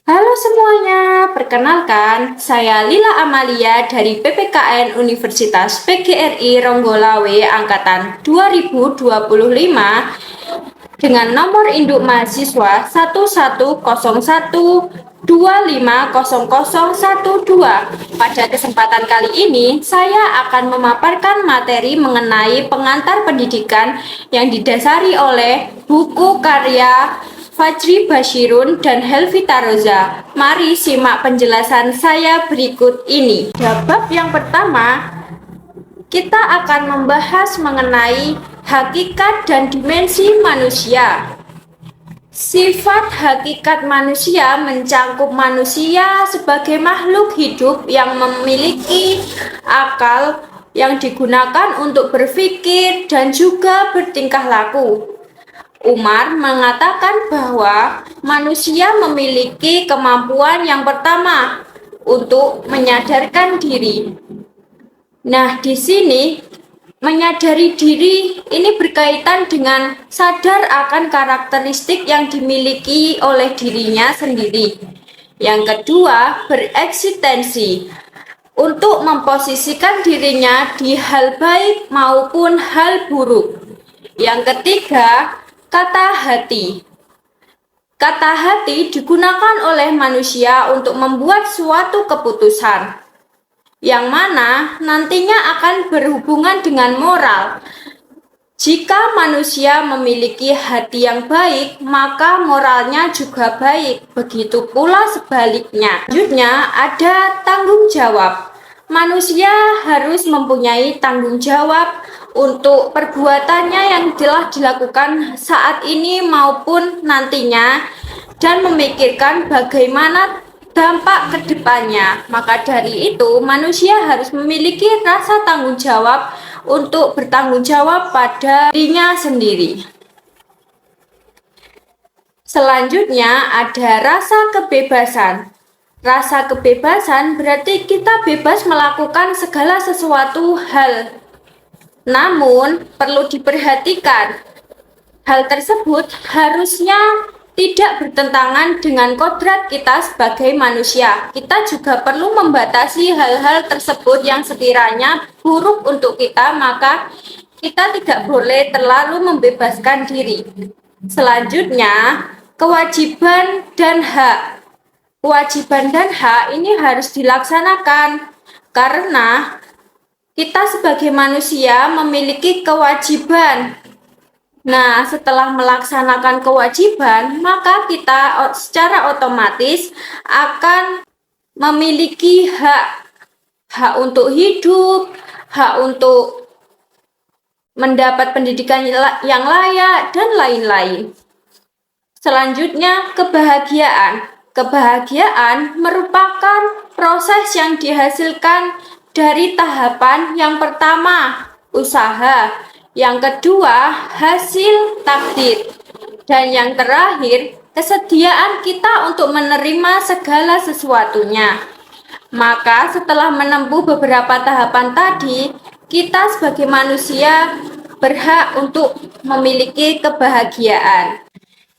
Halo semuanya, perkenalkan saya Lila Amalia dari PPKN Universitas PGRI Ronggolawe Angkatan 2025 dengan nomor induk mahasiswa 1101250012. Pada kesempatan kali ini, saya akan memaparkan materi mengenai pengantar pendidikan yang didasari oleh buku karya Fajri Basyirun dan Helvita Roza. Mari simak penjelasan saya berikut ini. Bab yang pertama, kita akan membahas mengenai hakikat dan dimensi manusia. Sifat hakikat manusia mencangkup manusia sebagai makhluk hidup yang memiliki akal yang digunakan untuk berpikir dan juga bertingkah laku. Umar mengatakan bahwa manusia memiliki kemampuan yang pertama untuk menyadarkan diri. Nah, di sini menyadari diri ini berkaitan dengan sadar akan karakteristik yang dimiliki oleh dirinya sendiri. Yang kedua, bereksistensi untuk memposisikan dirinya di hal baik maupun hal buruk. Yang ketiga, kata hati. Kata hati digunakan oleh manusia untuk membuat suatu keputusan, yang mana nantinya akan berhubungan dengan moral. Jika manusia memiliki hati yang baik, maka moralnya juga baik. Begitu pula sebaliknya. Selanjutnya ada tanggung jawab. Manusia harus mempunyai tanggung jawab untuk perbuatannya yang telah dilakukan saat ini maupun nantinya dan memikirkan bagaimana dampak ke depannya. Maka dari itu, manusia harus memiliki rasa tanggung jawab untuk bertanggung jawab pada dirinya sendiri. Selanjutnya ada rasa kebebasan. Rasa kebebasan berarti kita bebas melakukan segala sesuatu hal. Namun, perlu diperhatikan, hal tersebut harusnya tidak bertentangan dengan kodrat kita sebagai manusia. Kita juga perlu membatasi hal-hal tersebut yang sekiranya buruk untuk kita, maka kita tidak boleh terlalu membebaskan diri. Selanjutnya, kewajiban dan hak. Kewajiban dan hak ini harus dilaksanakan karena kita sebagai manusia memiliki kewajiban. Nah, setelah melaksanakan kewajiban, maka kita secara otomatis akan memiliki hak. Hak untuk hidup, hak untuk mendapat pendidikan yang layak, dan lain-lain. Selanjutnya, kebahagiaan. Kebahagiaan merupakan proses yang dihasilkan dari tahapan yang pertama, usaha. Yang kedua, hasil takdir. Dan yang terakhir, kesediaan kita untuk menerima segala sesuatunya. Maka setelah menempuh beberapa tahapan tadi, kita sebagai manusia berhak untuk memiliki kebahagiaan.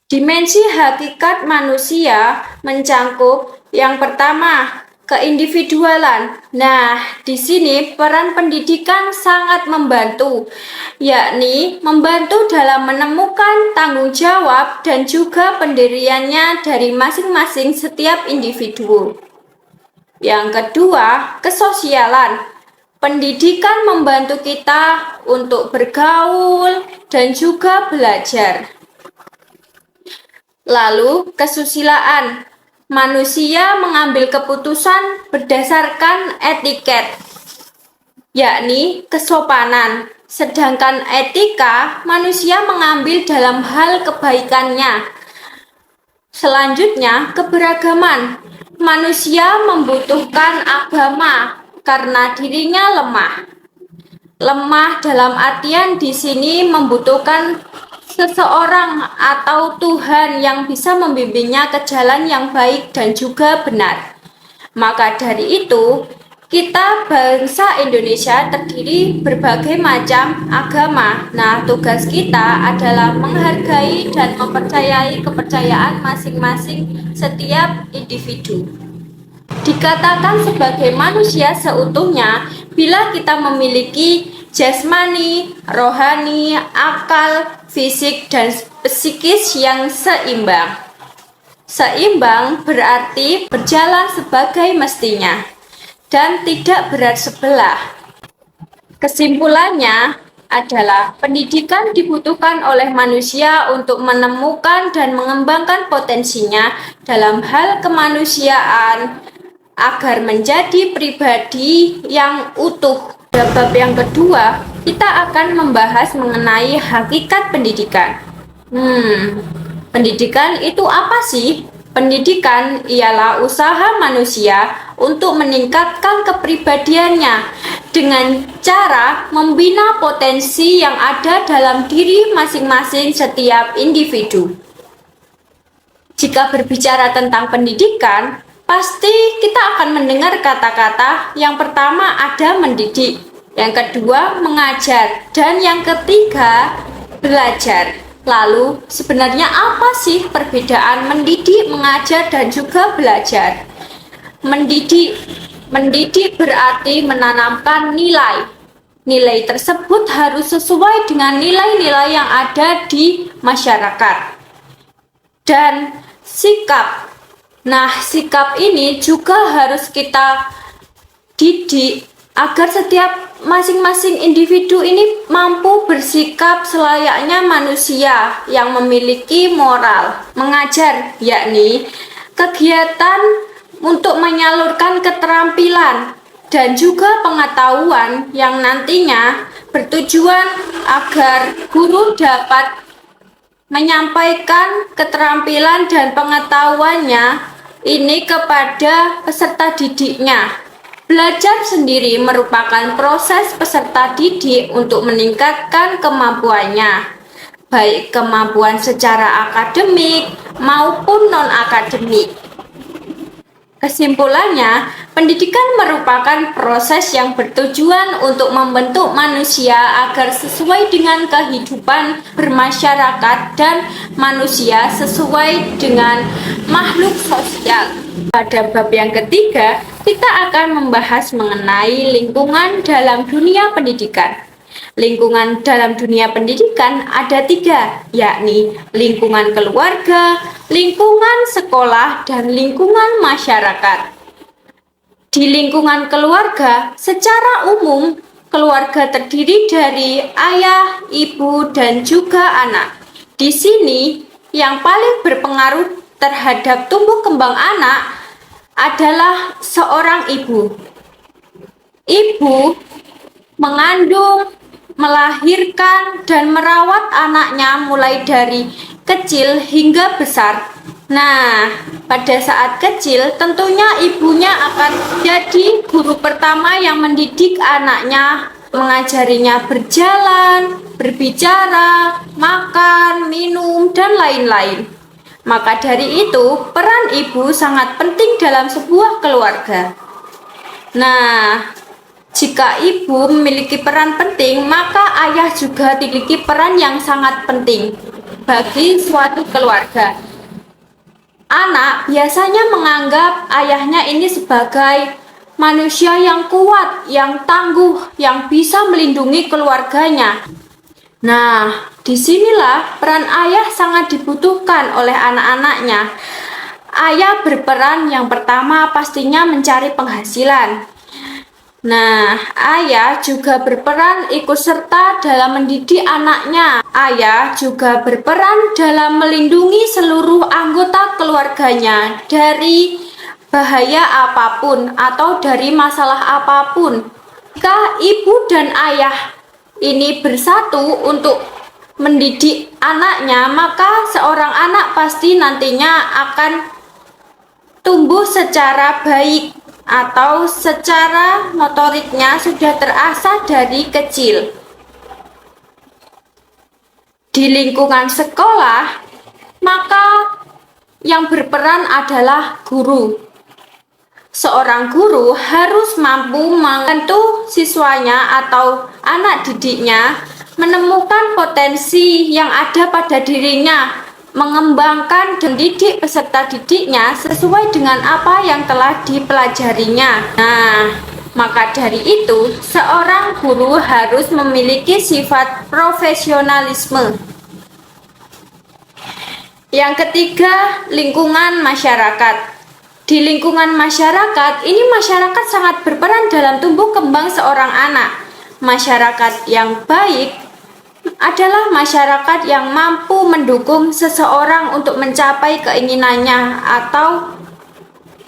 Dimensi hakikat manusia mencangkup yang pertama, keindividualan. Nah, di sini peran pendidikan sangat membantu, yakni membantu dalam menemukan tanggung jawab dan juga pendiriannya dari masing-masing setiap individu. Yang kedua, kesosialan. Pendidikan membantu kita untuk bergaul dan juga belajar. Lalu, kesusilaan. Manusia mengambil keputusan berdasarkan etiket, yakni kesopanan. Sedangkan etika, manusia mengambil dalam hal kebaikannya. Selanjutnya, keberagaman. Manusia membutuhkan agama karena dirinya lemah. Lemah dalam artian di sini membutuhkan seseorang atau Tuhan yang bisa membimbingnya ke jalan yang baik dan juga benar. Maka dari itu, Kita bangsa Indonesia terdiri berbagai macam agama. Nah, tugas kita adalah menghargai dan mempercayai kepercayaan masing-masing setiap individu. Dikatakan sebagai manusia seutuhnya bila kita memiliki jasmani, rohani, akal, fisik, dan psikis yang seimbang. Seimbang berarti berjalan sebagai mestinya dan tidak berat sebelah. Kesimpulannya adalah pendidikan dibutuhkan oleh manusia untuk menemukan dan mengembangkan potensinya dalam hal kemanusiaan agar menjadi pribadi yang utuh. Pada bab yang kedua, kita akan membahas mengenai hakikat pendidikan. Pendidikan itu apa sih? Pendidikan ialah usaha manusia untuk meningkatkan kepribadiannya dengan cara membina potensi yang ada dalam diri masing-masing setiap individu. Jika berbicara tentang pendidikan, pasti kita akan mendengar kata-kata yang pertama ada mendidik, yang kedua mengajar, dan yang ketiga belajar. Lalu, sebenarnya apa sih perbedaan mendidik, mengajar, dan juga belajar? Mendidik berarti menanamkan nilai. Nilai tersebut harus sesuai dengan nilai-nilai yang ada di masyarakat. Dan sikap. Nah, sikap ini juga harus kita didik agar setiap masing-masing individu ini mampu bersikap selayaknya manusia yang memiliki moral. Mengajar, yakni kegiatan untuk menyalurkan keterampilan dan juga pengetahuan yang nantinya bertujuan agar guru dapat menyampaikan keterampilan dan pengetahuannya ini kepada peserta didiknya. Belajar sendiri merupakan proses peserta didik untuk meningkatkan kemampuannya, baik kemampuan secara akademik maupun non-akademik. Kesimpulannya, pendidikan merupakan proses yang bertujuan untuk membentuk manusia agar sesuai dengan kehidupan bermasyarakat dan manusia sesuai dengan makhluk sosial. Pada bab yang ketiga, kita akan membahas mengenai lingkungan dalam dunia pendidikan. Lingkungan dalam dunia pendidikan ada 3, yakni lingkungan keluarga, lingkungan sekolah, dan lingkungan masyarakat. Di lingkungan keluarga, secara umum, keluarga terdiri dari ayah, ibu, dan juga anak. Di sini, yang paling berpengaruh terhadap tumbuh kembang anak adalah seorang ibu. Ibu mengandung, melahirkan, dan merawat anaknya mulai dari kecil hingga besar. Nah, pada saat kecil tentunya ibunya akan jadi guru pertama yang mendidik anaknya, mengajarinya berjalan, berbicara, makan, minum, dan lain-lain. Maka dari itu, peran ibu sangat penting dalam sebuah keluarga. Nah, jika ibu memiliki peran penting, maka ayah juga memiliki peran yang sangat penting bagi suatu keluarga. Anak biasanya menganggap ayahnya ini sebagai manusia yang kuat, yang tangguh, yang bisa melindungi keluarganya. Nah, disinilah peran ayah sangat dibutuhkan oleh anak-anaknya. Ayah berperan yang pertama pastinya mencari penghasilan. Nah, ayah juga berperan ikut serta dalam mendidik anaknya. Ayah juga berperan dalam melindungi seluruh anggota keluarganya dari bahaya apapun atau dari masalah apapun. Jika ibu dan ayah ini bersatu untuk mendidik anaknya, maka seorang anak pasti nantinya akan tumbuh secara baik atau secara motoriknya sudah terasah dari kecil. Di lingkungan sekolah, maka yang berperan adalah guru. Seorang guru harus mampu membantu siswanya atau anak didiknya menemukan potensi yang ada pada dirinya, mengembangkan dan didik peserta didiknya sesuai dengan apa yang telah dipelajarinya. Nah, maka dari itu, seorang guru harus memiliki sifat profesionalisme. Yang ketiga, lingkungan masyarakat. Di lingkungan masyarakat, ini masyarakat sangat berperan dalam tumbuh kembang seorang anak. Masyarakat yang baik adalah masyarakat yang mampu mendukung seseorang untuk mencapai keinginannya atau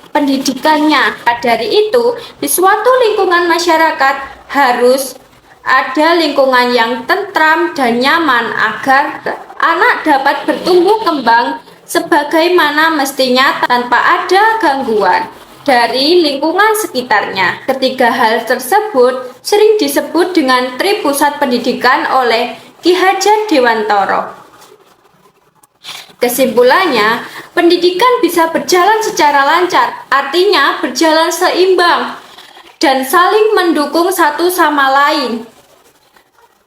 pendidikannya. Dari itu, di suatu lingkungan masyarakat harus ada lingkungan yang tentram dan nyaman agar anak dapat bertumbuh kembang sebagaimana mestinya tanpa ada gangguan dari lingkungan sekitarnya. Ketiga hal tersebut sering disebut dengan Tri Pusat Pendidikan oleh Ki Hajar Dewantara. Kesimpulannya, pendidikan bisa berjalan secara lancar, artinya berjalan seimbang dan saling mendukung satu sama lain.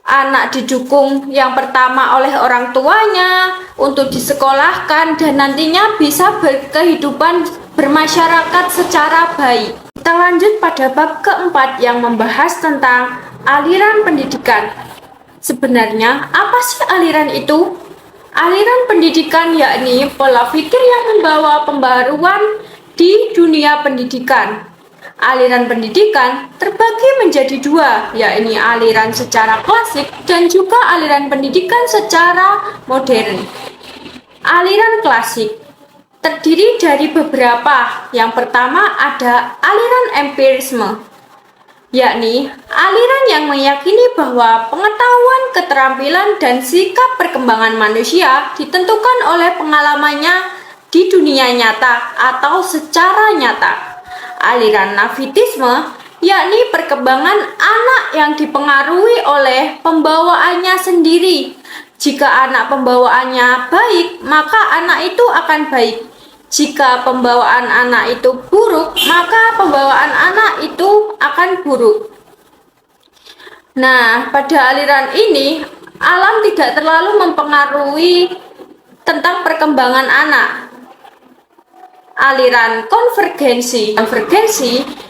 Anak didukung yang pertama oleh orang tuanya untuk disekolahkan dan nantinya bisa berkehidupan bermasyarakat secara baik. Kita lanjut pada bab keempat yang membahas tentang aliran pendidikan. Sebenarnya apa sih aliran itu? Aliran pendidikan yakni pola pikir yang membawa pembaruan di dunia pendidikan. Aliran pendidikan terbagi menjadi dua, yakni aliran secara klasik dan juga aliran pendidikan secara modern. Aliran klasik terdiri dari beberapa. Yang pertama ada aliran empirisme, yakni aliran yang meyakini bahwa pengetahuan, keterampilan, dan sikap perkembangan manusia ditentukan oleh pengalamannya di dunia nyata atau secara nyata. Aliran navitisme, yakni perkembangan anak yang dipengaruhi oleh pembawaannya sendiri. Jika anak pembawaannya baik, maka anak itu akan baik. Jika pembawaan anak itu buruk, maka pembawaan anak itu akan buruk. Nah, pada aliran ini, alam tidak terlalu mempengaruhi tentang perkembangan anak. Aliran konvergensi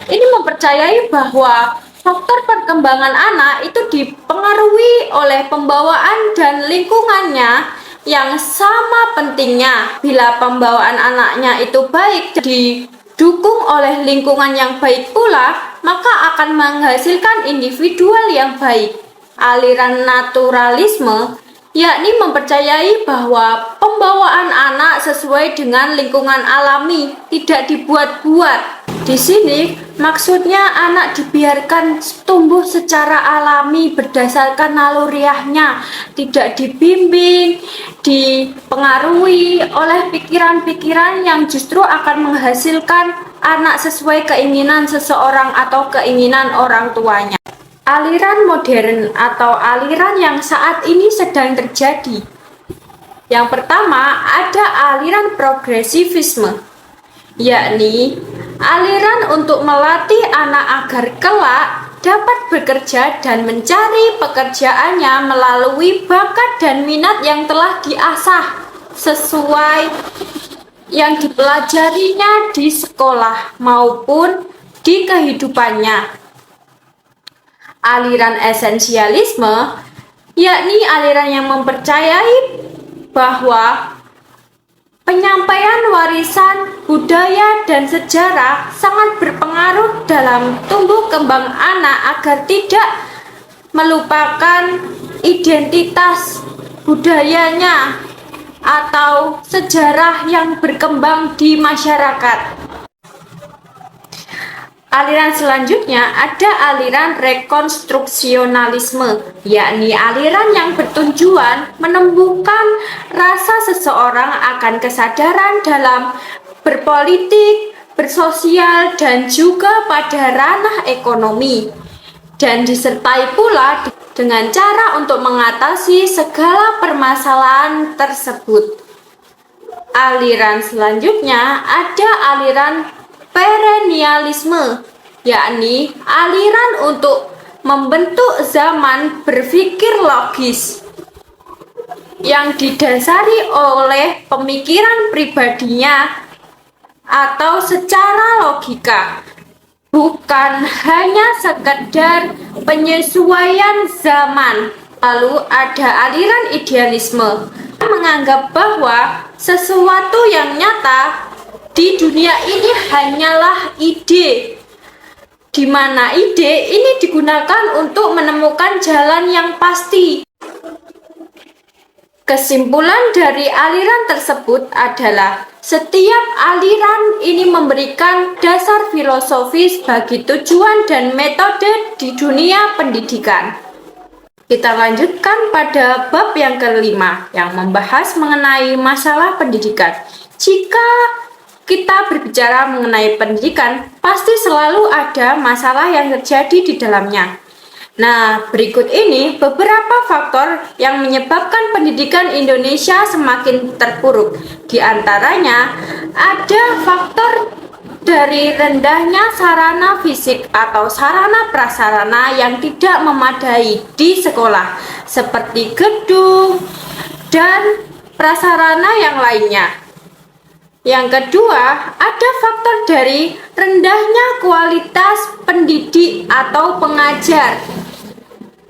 ini mempercayai bahwa faktor perkembangan anak itu dipengaruhi oleh pembawaan dan lingkungannya yang sama pentingnya. Bila pembawaan anaknya itu baik dan didukung oleh lingkungan yang baik pula, maka akan menghasilkan individual yang baik. Aliran naturalisme yakni mempercayai bahwa pembawaan anak sesuai dengan lingkungan alami, tidak dibuat-buat. Di sini maksudnya anak dibiarkan tumbuh secara alami berdasarkan naluriahnya, tidak dibimbing, dipengaruhi oleh pikiran-pikiran yang justru akan menghasilkan anak sesuai keinginan seseorang atau keinginan orang tuanya. Aliran modern atau aliran yang saat ini sedang terjadi. Yang pertama ada aliran progresivisme, yakni aliran untuk melatih anak agar kelak dapat bekerja dan mencari pekerjaannya melalui bakat dan minat yang telah diasah sesuai yang dipelajarinya di sekolah maupun di kehidupannya. Aliran esensialisme, yakni aliran yang mempercayai bahwa penyampaian warisan budaya dan sejarah sangat berpengaruh dalam tumbuh kembang anak agar tidak melupakan identitas budayanya atau sejarah yang berkembang di masyarakat. Aliran selanjutnya ada aliran rekonstruksionalisme, yakni aliran yang bertujuan menumbuhkan rasa seseorang akan kesadaran dalam berpolitik, bersosial, dan juga pada ranah ekonomi, dan disertai pula dengan cara untuk mengatasi segala permasalahan tersebut. Aliran selanjutnya ada aliran perennialisme, yakni aliran untuk membentuk zaman berpikir logis yang didasari oleh pemikiran pribadinya atau secara logika, bukan hanya sekedar penyesuaian zaman. Lalu ada aliran idealisme yang menganggap bahwa sesuatu yang nyata di dunia ini hanyalah ide, di mana ide ini digunakan untuk menemukan jalan yang pasti. Kesimpulan dari aliran tersebut adalah setiap aliran ini memberikan dasar filosofis bagi tujuan dan metode di dunia pendidikan. Kita lanjutkan pada bab yang kelima yang membahas mengenai masalah pendidikan. Jika kita berbicara mengenai pendidikan, pasti selalu ada masalah yang terjadi di dalamnya. Nah, berikut ini beberapa faktor yang menyebabkan pendidikan Indonesia semakin terpuruk. Di antaranya, ada faktor dari rendahnya sarana fisik atau sarana prasarana yang tidak memadai di sekolah, seperti gedung dan prasarana yang lainnya. Yang kedua, ada faktor dari rendahnya kualitas pendidik atau pengajar.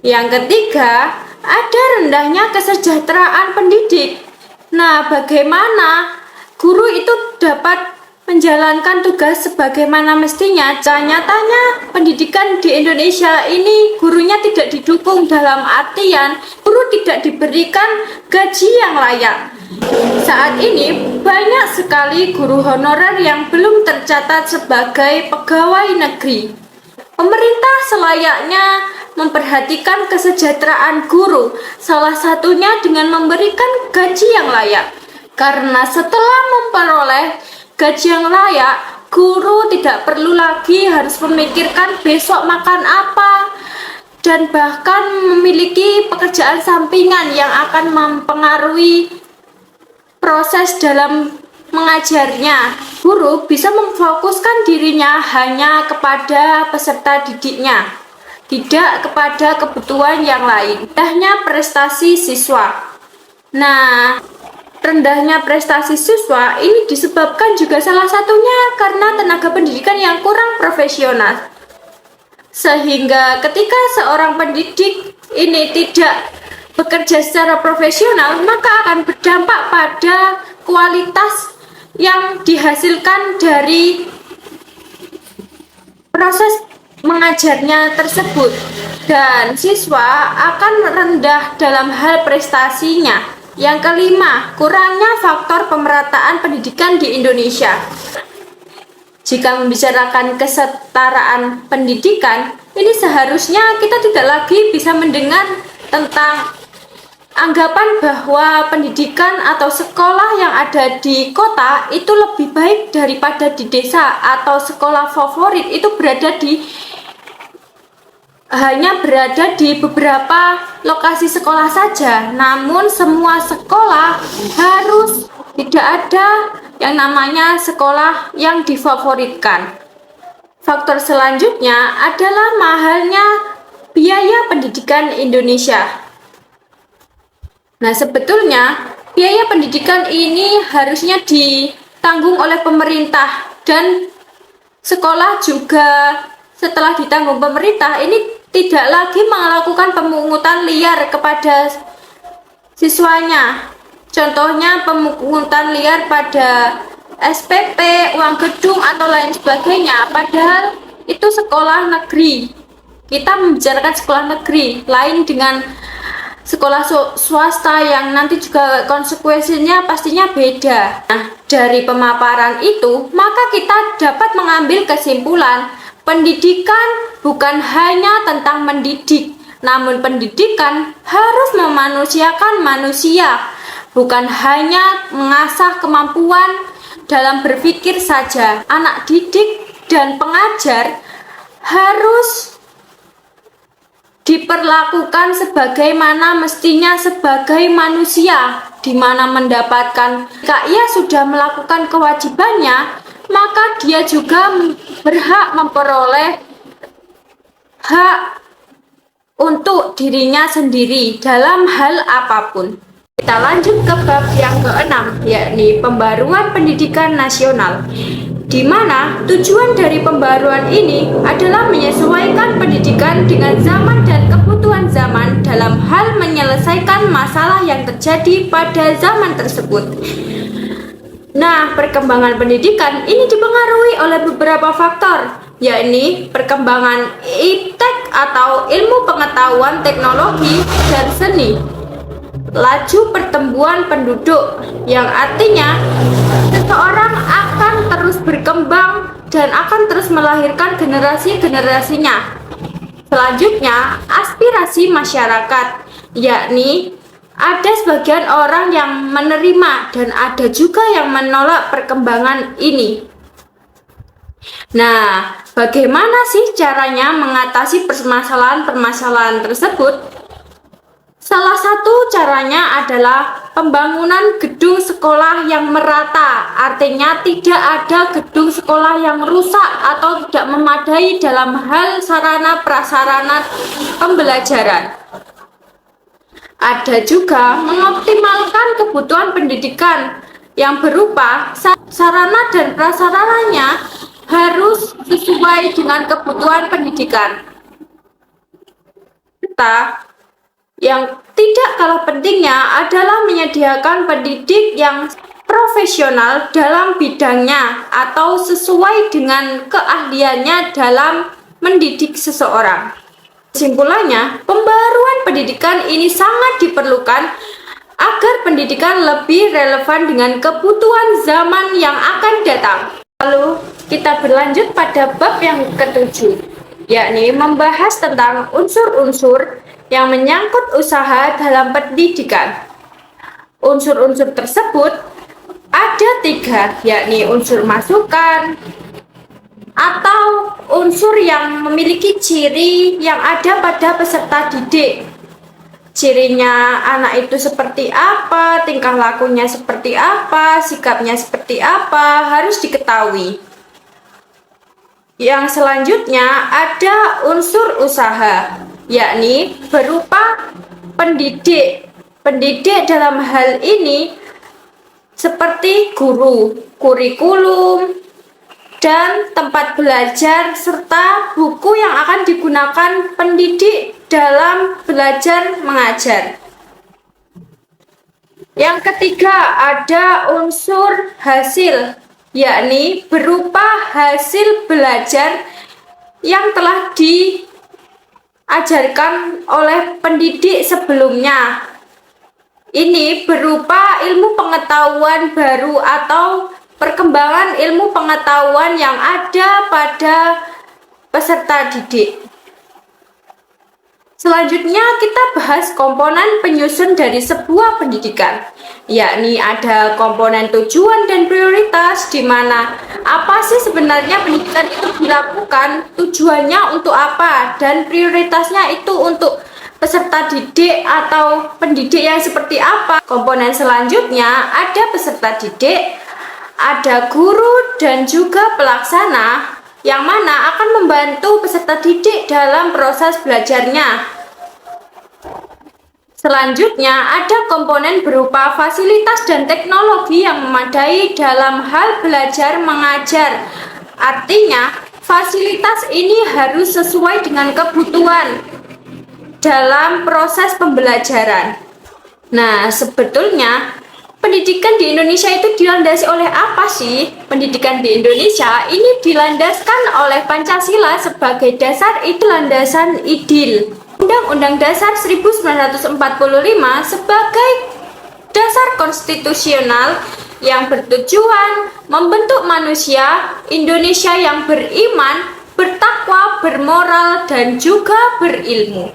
Yang ketiga, ada rendahnya kesejahteraan pendidik. Nah, bagaimana guru itu dapat menjalankan tugas sebagaimana mestinya? Nyatanya pendidikan di Indonesia ini gurunya tidak didukung, dalam artian guru tidak diberikan gaji yang layak. Saat ini banyak sekali guru honorer yang belum tercatat sebagai pegawai negeri. Pemerintah selayaknya memperhatikan kesejahteraan guru, salah satunya dengan memberikan gaji yang layak. Karena setelah memperoleh gaji yang layak, guru tidak perlu lagi harus memikirkan besok makan apa, dan bahkan memiliki pekerjaan sampingan yang akan mempengaruhi proses dalam mengajarnya. Guru bisa memfokuskan dirinya hanya kepada peserta didiknya, tidak kepada kebutuhan yang lain. Rendahnya prestasi siswa. Nah, rendahnya prestasi siswa ini disebabkan juga salah satunya karena tenaga pendidikan yang kurang profesional. Sehingga ketika seorang pendidik ini tidak bekerja secara profesional, maka akan berdampak pada kualitas yang dihasilkan dari proses mengajarnya tersebut, dan siswa akan rendah dalam hal prestasinya. Yang kelima, kurangnya faktor pemerataan pendidikan di Indonesia. Jika membicarakan kesetaraan pendidikan, ini seharusnya kita tidak lagi bisa mendengar tentang anggapan bahwa pendidikan atau sekolah yang ada di kota itu lebih baik daripada di desa, atau sekolah favorit itu hanya berada di beberapa lokasi sekolah saja. Namun semua sekolah harus, tidak ada yang namanya sekolah yang difavoritkan. Faktor selanjutnya adalah mahalnya biaya pendidikan Indonesia. Nah, sebetulnya biaya pendidikan ini harusnya ditanggung oleh pemerintah, dan sekolah juga setelah ditanggung pemerintah ini tidak lagi melakukan pemungutan liar kepada siswanya. Contohnya pemungutan liar pada SPP, uang gedung atau lain sebagainya, padahal itu sekolah negeri. Kita membicarakan sekolah negeri, lain dengan sekolah swasta yang nanti juga konsekuensinya pastinya beda. Nah, dari pemaparan itu, maka kita dapat mengambil kesimpulan, pendidikan bukan hanya tentang mendidik, namun pendidikan harus memanusiakan manusia, bukan hanya mengasah kemampuan dalam berpikir saja. Anak didik dan pengajar harus diperlakukan sebagaimana mestinya sebagai manusia, di mana mendapatkan, jika ia sudah melakukan kewajibannya, maka dia juga berhak memperoleh hak untuk dirinya sendiri dalam hal apapun. Kita lanjut ke bab yang keenam, yakni pembaruan pendidikan nasional, di mana tujuan dari pembaruan ini adalah menyesuaikan pendidikan dengan zaman dan kebutuhan zaman dalam hal menyelesaikan masalah yang terjadi pada zaman tersebut. Nah, perkembangan pendidikan ini dipengaruhi oleh beberapa faktor, yakni perkembangan iptek atau ilmu pengetahuan, teknologi, dan seni, laju pertumbuhan penduduk, yang artinya seseorang akan terus berkembang dan akan terus melahirkan generasi-generasinya. Selanjutnya, aspirasi masyarakat, yakni ada sebagian orang yang menerima dan ada juga yang menolak perkembangan ini. Nah, bagaimana sih caranya mengatasi permasalahan-permasalahan tersebut? Salah satu caranya adalah pembangunan gedung sekolah yang merata, artinya tidak ada gedung sekolah yang rusak atau tidak memadai dalam hal sarana prasarana pembelajaran. Ada juga mengoptimalkan kebutuhan pendidikan yang berupa sarana dan prasarananya harus sesuai dengan kebutuhan pendidikan. Yang tidak kalah pentingnya adalah menyediakan pendidik yang profesional dalam bidangnya atau sesuai dengan keahliannya dalam mendidik seseorang. Kesimpulannya, pembaruan pendidikan ini sangat diperlukan agar pendidikan lebih relevan dengan kebutuhan zaman yang akan datang. Lalu, kita berlanjut pada bab yang ketujuh, yakni membahas tentang unsur-unsur yang menyangkut usaha dalam pendidikan. Unsur-unsur tersebut ada 3, yakni unsur masukan atau unsur yang memiliki ciri yang ada pada peserta didik. Cirinya anak itu seperti apa, tingkah lakunya seperti apa, sikapnya seperti apa, harus diketahui. Yang selanjutnya ada unsur usaha, yakni berupa pendidik. Pendidik dalam hal ini seperti guru, kurikulum, dan tempat belajar, serta buku yang akan digunakan pendidik dalam belajar mengajar. Yang ketiga ada unsur hasil, yakni berupa hasil belajar yang telah diajarkan oleh pendidik sebelumnya. Ini berupa ilmu pengetahuan baru atau perkembangan ilmu pengetahuan yang ada pada peserta didik. Selanjutnya kita bahas komponen penyusun dari sebuah pendidikan, yakni ada komponen tujuan dan prioritas, di mana apa sih sebenarnya pendidikan itu dilakukan, tujuannya untuk apa, dan prioritasnya itu untuk peserta didik atau pendidik yang seperti apa. Komponen selanjutnya ada peserta didik, ada guru, dan juga pelaksana, yang mana akan membantu peserta didik dalam proses belajarnya. Selanjutnya ada komponen berupa fasilitas dan teknologi yang memadai dalam hal belajar mengajar. Artinya, fasilitas ini harus sesuai dengan kebutuhan dalam proses pembelajaran. Nah, sebetulnya pendidikan di Indonesia itu dilandasi oleh apa sih? Pendidikan di Indonesia ini dilandaskan oleh Pancasila sebagai dasar landasan IDIL, Undang-Undang Dasar 1945 sebagai dasar konstitusional yang bertujuan membentuk manusia Indonesia yang beriman, bertakwa, bermoral, dan juga berilmu.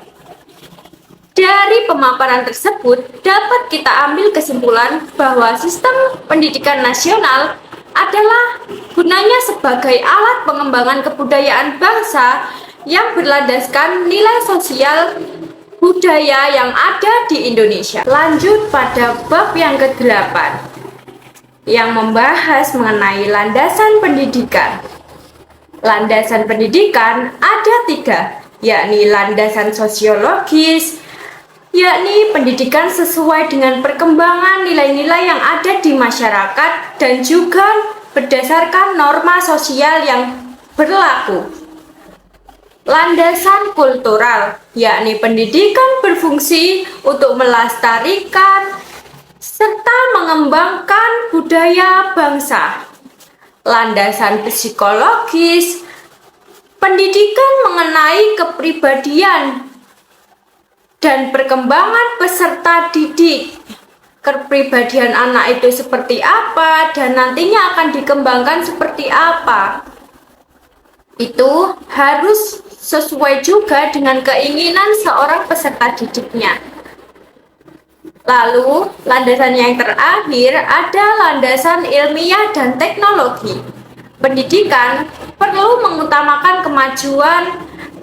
Dari pemaparan tersebut, dapat kita ambil kesimpulan bahwa sistem pendidikan nasional adalah gunanya sebagai alat pengembangan kebudayaan bangsa yang berlandaskan nilai sosial budaya yang ada di Indonesia. Lanjut pada bab yang ke-8, yang membahas mengenai landasan pendidikan. Landasan pendidikan ada 3, yakni landasan sosiologis, yakni pendidikan sesuai dengan perkembangan nilai-nilai yang ada di masyarakat dan juga berdasarkan norma sosial yang berlaku. Landasan kultural, yakni pendidikan berfungsi untuk melestarikan serta mengembangkan budaya bangsa. Landasan psikologis, pendidikan mengenai kepribadian dan perkembangan peserta didik. Kepribadian anak itu seperti apa dan nantinya akan dikembangkan seperti apa. Itu harus sesuai juga dengan keinginan seorang peserta didiknya. Lalu, landasan yang terakhir ada landasan ilmiah dan teknologi. Pendidikan perlu mengutamakan kemajuan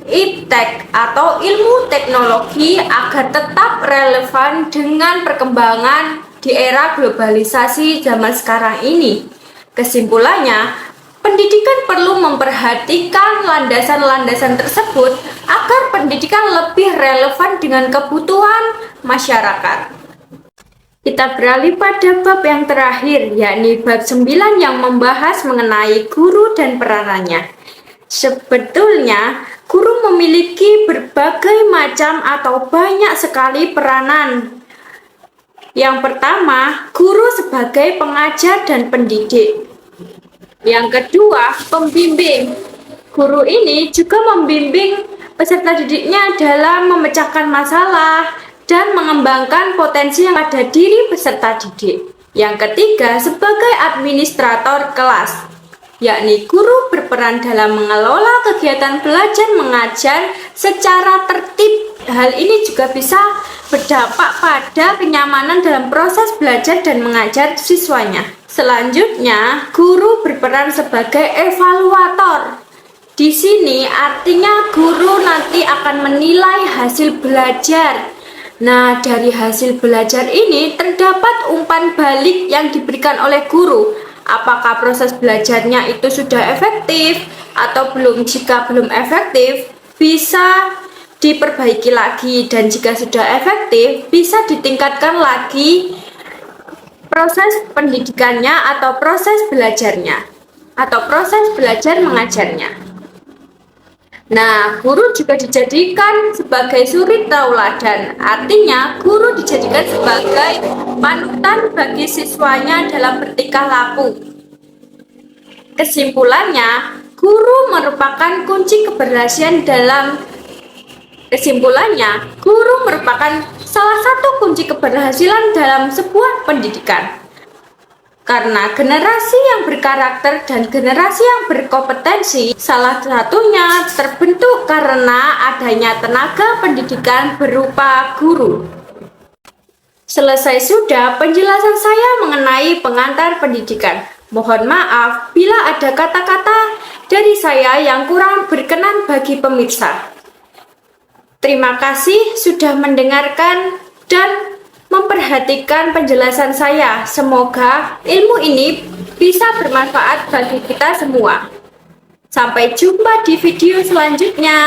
iptek atau ilmu teknologi agar tetap relevan dengan perkembangan di era globalisasi zaman sekarang ini. Kesimpulannya, pendidikan perlu memperhatikan landasan-landasan tersebut agar pendidikan lebih relevan dengan kebutuhan masyarakat. Kita beralih pada bab yang terakhir, yakni bab 9 yang membahas mengenai guru dan peranannya. Sebetulnya, guru memiliki berbagai macam atau banyak sekali peranan. Yang pertama, guru sebagai pengajar dan pendidik. Yang kedua, pembimbing. Guru ini juga membimbing peserta didiknya dalam memecahkan masalah dan mengembangkan potensi yang ada diri peserta didik. Yang ketiga, sebagai administrator kelas, yakni guru berperan dalam mengelola kegiatan belajar mengajar secara tertib. Hal ini juga bisa berdampak pada kenyamanan dalam proses belajar dan mengajar siswanya. Selanjutnya, guru berperan sebagai evaluator. Di sini artinya guru nanti akan menilai hasil belajar. Nah, dari hasil belajar ini terdapat umpan balik yang diberikan oleh guru. Apakah proses belajarnya itu sudah efektif atau belum? Jika belum efektif, bisa diperbaiki lagi, dan jika sudah efektif, bisa ditingkatkan lagi proses pendidikannya atau proses belajarnya atau proses belajar mengajarnya. Nah, guru juga dijadikan sebagai suri tauladan. Artinya, guru dijadikan sebagai panutan bagi siswanya dalam bertingkah laku. Kesimpulannya, guru merupakan kunci keberhasilan salah satu kunci keberhasilan dalam sebuah pendidikan. Karena generasi yang berkarakter dan generasi yang berkompetensi salah satunya terbentuk karena adanya tenaga pendidikan berupa guru. Selesai sudah penjelasan saya mengenai pengantar pendidikan. Mohon maaf bila ada kata-kata dari saya yang kurang berkenan bagi pemirsa. Terima kasih sudah mendengarkan dan memperhatikan penjelasan saya. Semoga ilmu ini bisa bermanfaat bagi kita semua. Sampai jumpa di video selanjutnya.